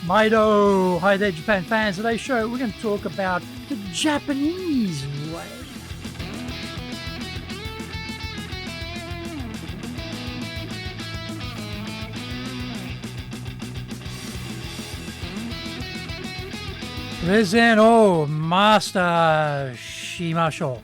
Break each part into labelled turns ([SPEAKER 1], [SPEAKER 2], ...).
[SPEAKER 1] Maido! Hi there, Japan fans. Today's show, we're going to talk about the Japanese way. Present, Master Shimashou.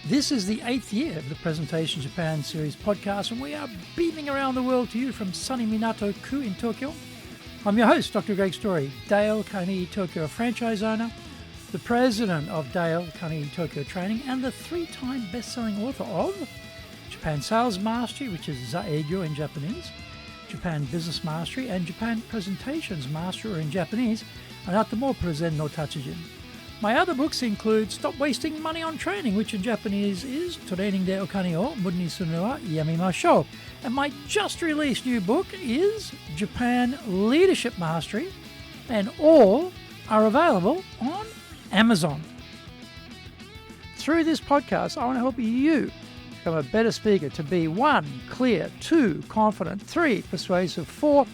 [SPEAKER 1] This is the 8th year of the Presentation Japan series podcast, and we are beaming around the world to you from sunny Minato-ku in Tokyo. I'm your host, Dr. Greg Story, Dale Carnegie Tokyo franchise owner, the president of Dale Carnegie Tokyo Training, and the 3-time best-selling author of Japan Sales Mastery, which is Zaegyo in Japanese, Japan Business Mastery, and Japan Presentations Mastery, or in Japanese, Anata Present no Tachijin. My other books include Stop Wasting Money on Training, which in Japanese is Training de Okane o Muda ni Suru no wa Yamimashou. And my just released new book is Japan Leadership Mastery, and all are available on Amazon. Through this podcast, I want to help you become a better speaker to be 1, clear, 2, confident, 3, persuasive, 4,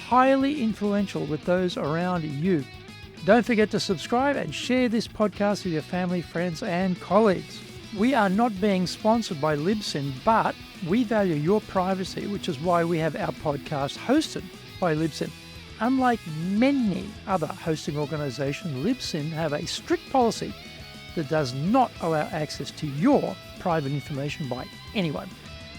[SPEAKER 1] highly influential with those around you. Don't forget to subscribe and share this podcast with your family, friends, and colleagues. We are not being sponsored by Libsyn, but we value your privacy, which is why we have our podcast hosted by Libsyn. Unlike many other hosting organizations, Libsyn have a strict policy that does not allow access to your private information by anyone.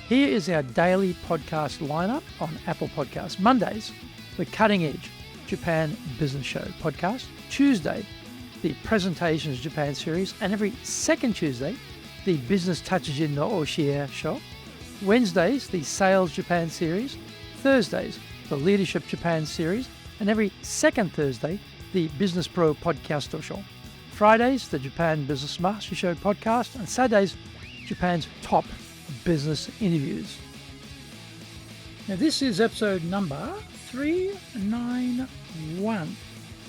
[SPEAKER 1] Here is our daily podcast lineup on Apple Podcasts. Mondays, the Cutting Edge Japan Business Show podcast. Tuesday, the Presentations Japan series, and every second Tuesday, the Business Tachijin no Oshie show. Wednesdays, the Sales Japan series. Thursdays, the Leadership Japan series, and every second Thursday, the Business Pro Podcast show. Fridays, the Japan Business Mastery Show podcast, and Saturdays, Japan's top business interviews. Now, this is episode number 391.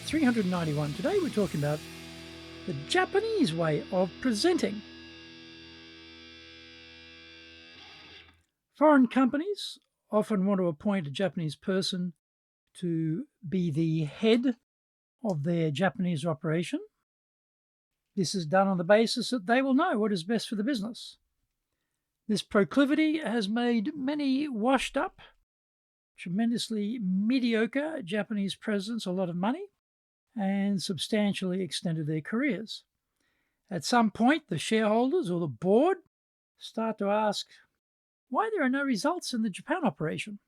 [SPEAKER 1] Today we're talking about the Japanese way of presenting. Foreign companies often want to appoint a Japanese person to be the head of their Japanese operation. This is done on the basis that they will know what is best for the business. This proclivity has made many washed up, tremendously mediocre Japanese presidents a lot of money and substantially extended their careers. At some point, the shareholders or the board start to ask why there are no results in the Japan operation.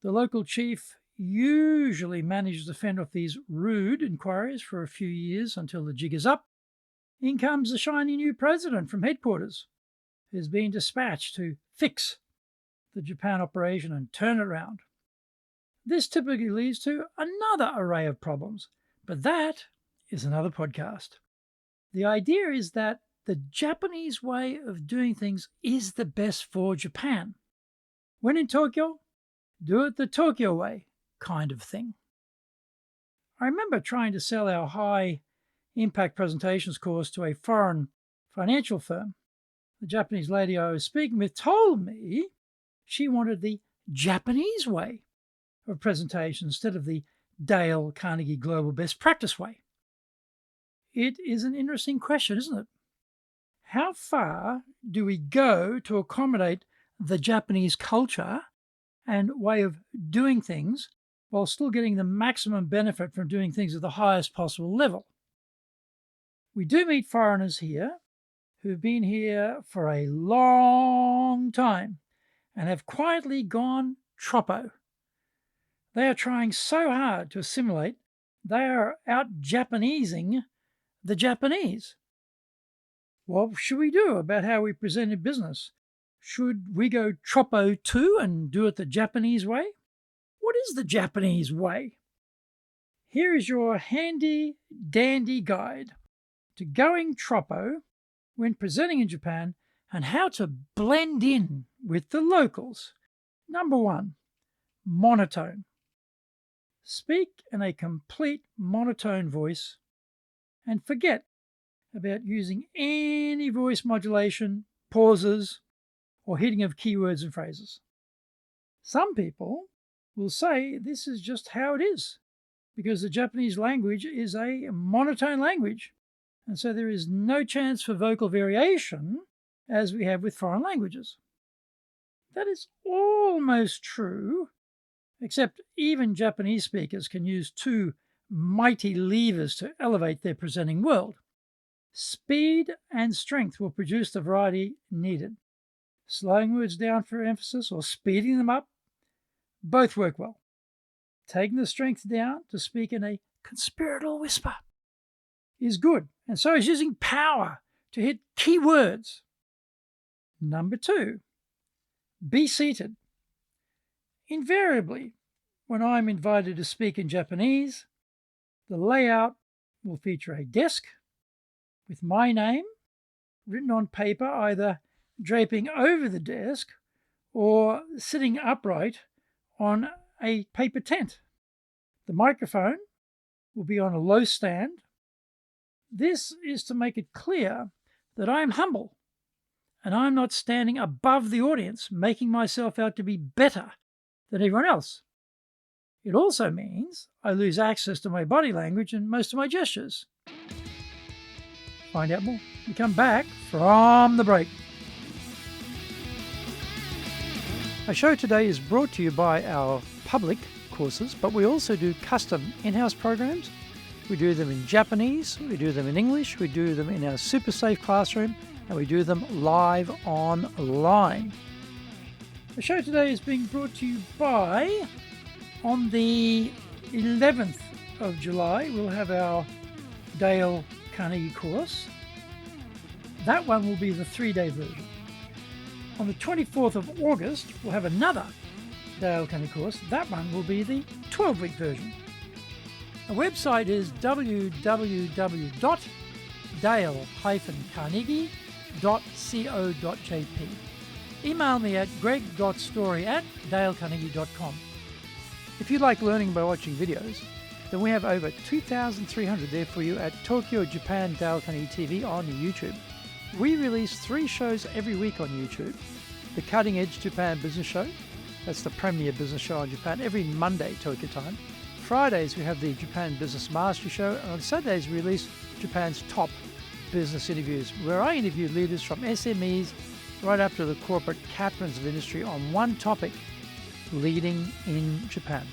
[SPEAKER 1] The local chief usually manages to fend off these rude enquiries for a few years until the jig is up. In comes the shiny new president from headquarters, who's been dispatched to fix the Japan operation and turn it around. This typically leads to another array of problems, but that is another podcast. The idea is that the Japanese way of doing things is the best for Japan. When in Tokyo, do it the Tokyo way kind of thing. I remember trying to sell our high impact presentations course to a foreign financial firm. The Japanese lady I was speaking with told me she wanted the Japanese way of presentation instead of the Dale Carnegie Global Best Practice way. It is an interesting question, isn't it? How far do we go to accommodate the Japanese culture and way of doing things while still getting the maximum benefit from doing things at the highest possible level? We do meet foreigners here who've been here for a long time and have quietly gone troppo. They are trying so hard to assimilate, they are out-Japanesing the Japanese. What should we do about how we present in business? Should we go troppo too and do it the Japanese way? What is the Japanese way? Here is your handy dandy guide to going troppo when presenting in Japan and how to blend in with the locals. Number 1, monotone. Speak in a complete monotone voice and forget about using any voice modulation, pauses, or hitting of keywords and phrases. Some people will say this is just how it is, because the Japanese language is a monotone language, and so there is no chance for vocal variation as we have with foreign languages. That is almost true, except even Japanese speakers can use two mighty levers to elevate their presenting world. Speed and strength will produce the variety needed. Slowing words down for emphasis or speeding them up, both work well. Taking the strength down to speak in a conspiratorial whisper is good, and so is using power to hit key words. Number 2, be seated. Invariably, when I'm invited to speak in Japanese, the layout will feature a desk with my name written on paper, either draping over the desk or sitting upright on a paper tent. The microphone will be on a low stand. This is to make it clear that I am humble and I'm not standing above the audience, making myself out to be better than everyone else. It also means I lose access to my body language and most of my gestures. Find out more. We come back from the break. Our show today is brought to you by our public courses, but we also do custom in-house programs. We do them in Japanese, we do them in English, we do them in our super safe classroom, and we do them live online. The show today is being brought to you by, on the 11th of July, we'll have our Dale Carnegie course. That one will be the 3-day version. On the 24th of August, we'll have another Dale Carnegie course. That one will be the 12-week version. The website is www.dale-carnegie.co.jp. Email me at greg.story@dalecarnegie.com. If you like learning by watching videos, then we have over 2,300 there for you at Tokyo, Japan, Dale Carnegie TV on YouTube. We release 3 shows every week on YouTube. The Cutting Edge Japan Business Show, that's the premier business show in Japan, every Monday Tokyo time. Fridays we have the Japan Business Mastery Show, and on Saturdays we release Japan's top business interviews, where I interview leaders from SMEs right up to the corporate captains of industry on one topic, leading in Japan.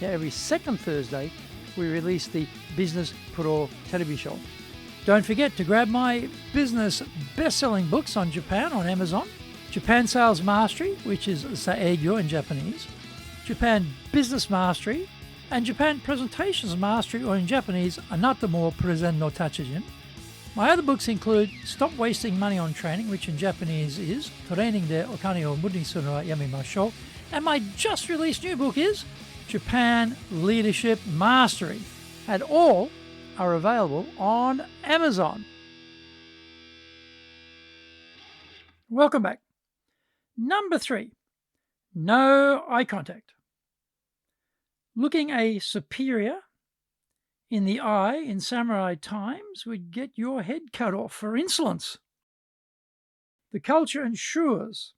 [SPEAKER 1] Now, every second Thursday we release the Business Pro television show. Don't forget to grab my business best-selling books on Japan on Amazon. Japan Sales Mastery, which is Saegyo in Japanese, Japan Business Mastery, and Japan Presentations Mastery, or in Japanese, Anata mo Presen no Tachijin. My other books include Stop Wasting Money on Training, which in Japanese is Training de Okane o Muri ni suru wa yamemashou, and my just released new book is Japan Leadership Mastery, and all are available on Amazon. Welcome back. Number 3, no eye contact. Looking a superior in the eye in samurai times would get your head cut off for insolence. The culture ensures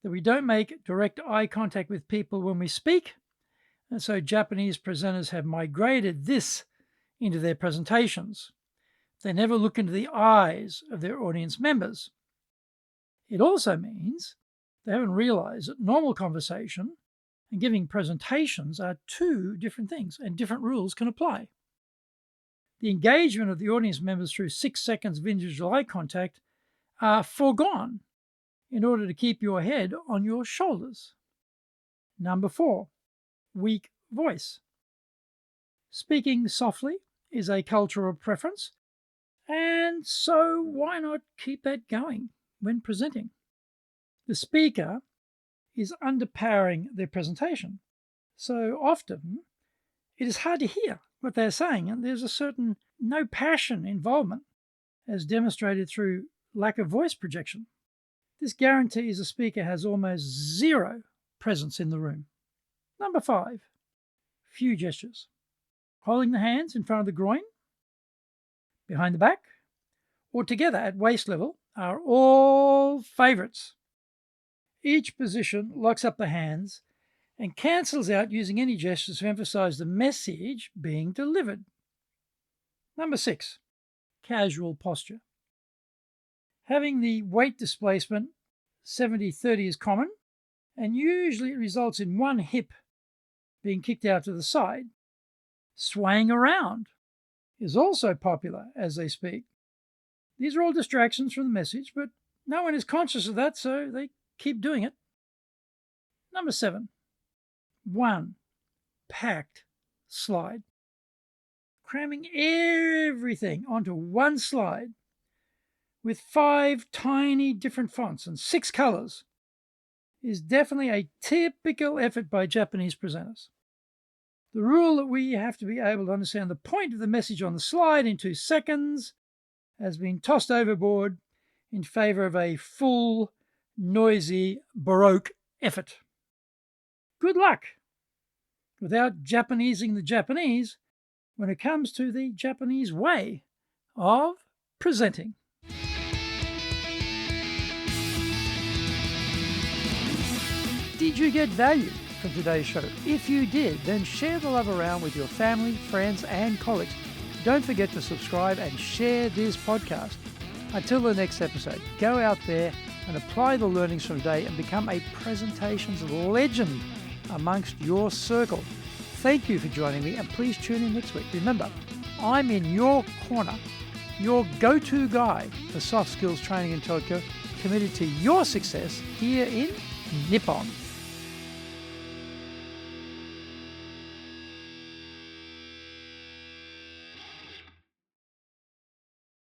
[SPEAKER 1] that we don't make direct eye contact with people when we speak, and so Japanese presenters have migrated this into their presentations. They never look into the eyes of their audience members. It also means they haven't realized that normal conversation and giving presentations are 2 different things, and different rules can apply. The engagement of the audience members through 6 seconds of individual eye contact are foregone in order to keep your head on your shoulders. Number 4, weak voice. Speaking softly is a cultural preference, and so why not keep that going when presenting? The speaker is underpowering their presentation, so often it is hard to hear what they're saying, and there's a certain no passion involvement, as demonstrated through lack of voice projection. This guarantees the speaker has almost zero presence in the room. Number 5, few gestures. Holding the hands in front of the groin, behind the back, or together at waist level are all favorites. Each position locks up the hands and cancels out using any gestures to emphasize the message being delivered. Number 6, casual posture. Having the weight displacement 70-30 is common, and usually it results in one hip being kicked out to the side. Swaying around is also popular as they speak. These are all distractions from the message, but no one is conscious of that, so they keep doing it. Number 7, one packed slide. Cramming everything onto one slide with 5 tiny different fonts and 6 colors is definitely a typical effort by Japanese presenters. The rule that we have to be able to understand the point of the message on the slide in 2 seconds has been tossed overboard in favor of a full, noisy, Baroque effort. Good luck without Japanesing the Japanese when it comes to the Japanese way of presenting. Did you get value from today's show? If you did, then share the love around with your family, friends, and colleagues. Don't forget to subscribe and share this podcast. Until the next episode, go out there and apply the learnings from today and become a presentations legend amongst your circle. Thank you for joining me, and please tune in next week. Remember, I'm in your corner, your go-to guy for soft skills training in Tokyo, committed to your success here in Nippon.